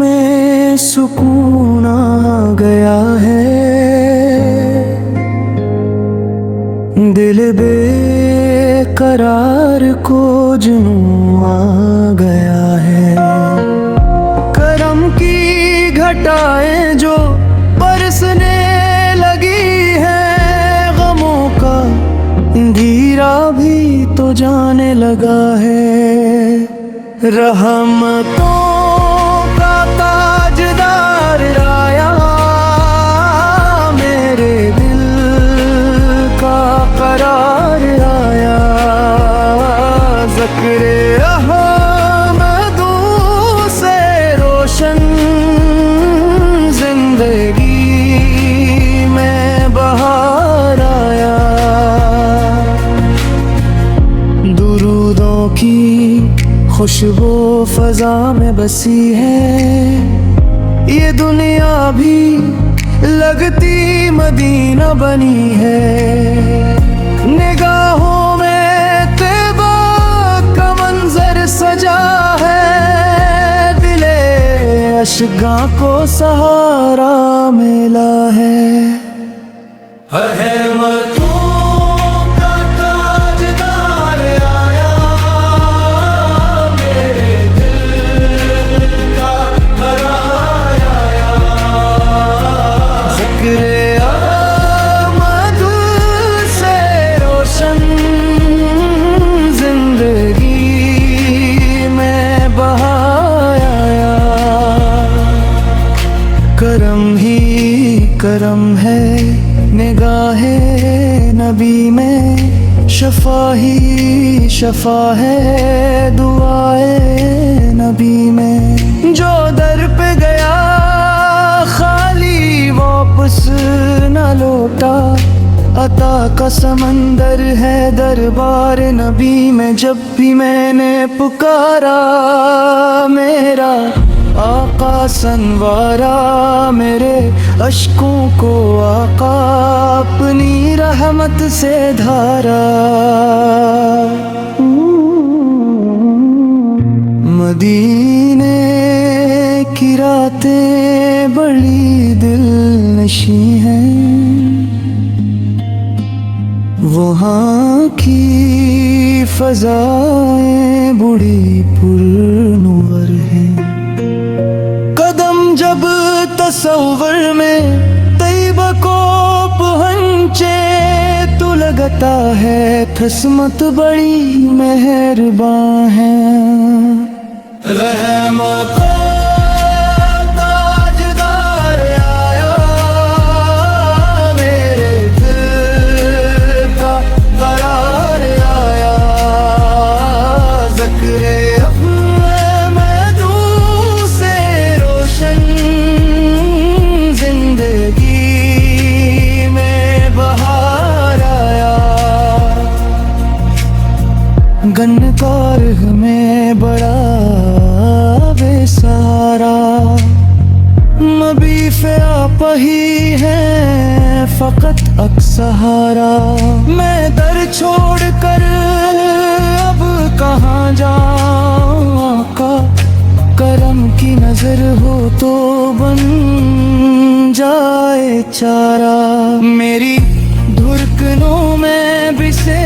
में सुकून आ गया है, दिल बेकरार को जुनून आ गया है। करम की घटाएं जो बरसने लगी है, गमों का अंधेरा भी तो जाने लगा है। रहमतों का ताजदार आया, मेरे दिल का करार आया। ज़िक्र अहमदू से रोशन जिंदगी में बहार आया। दुरूदों की खुशबू फजा में बसी है, ये दुनिया भी लगती मदीना बनी है। निगाहों में तैबा का मंजर सजा है, दिले अशगा को सहारा मिला है। करम ही करम है निगाहे नबी में, शफा ही शफा है दुआए नबी में। जो दर पे गया खाली वापस न लौटा, अता का समंदर है दरबार नबी में। जब भी मैंने पुकारा मेरा आका संवारा, मेरे अश्कों को आका अपनी रहमत से धारा। मदीने की रातें बड़ी दिलनशी हैं, वहाँ की फज़ाएं बड़ी पुरनुवर हैं। जब तसव्वुर में तैयबा को पहुँचे, तो लगता है किस्मत बड़ी मेहरबान है। रहमत ताजदार आया, मेरे दिल का करार आया। ज़िक्र गन्नकार में बड़ा बेसहारा, नबी पे आप ही है फकत अक्सहारा। मैं दर छोड़ कर अब कहाँ जाऊँ आका, करम की नजर हो तो बन जाए चारा। मेरी धुरकनों में बिसे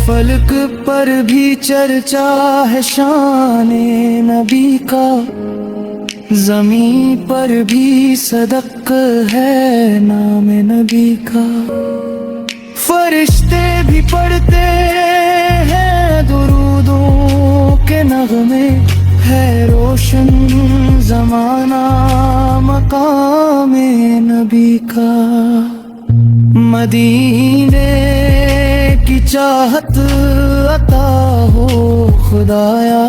फलक पर भी चर्चा है शाने नबी का, ज़मीं पर भी सदक है नाम नबी का। फरिश्ते भी पढ़ते हैं दुरूदों मदीने की चाहत अता हो खुदाया,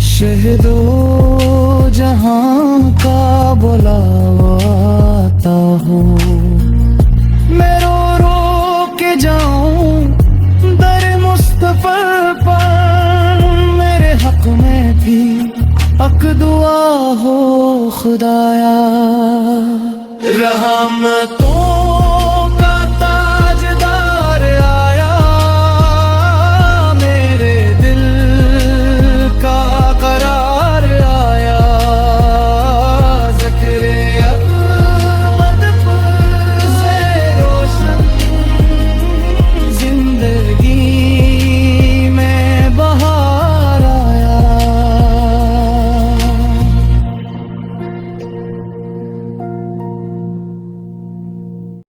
शहदो जहां का बुलावा आता हो। मैं रो रो के जाऊं दर मुस्तफा पर, मेरे हक में भी हक दुआ हो खुदाया। रहमत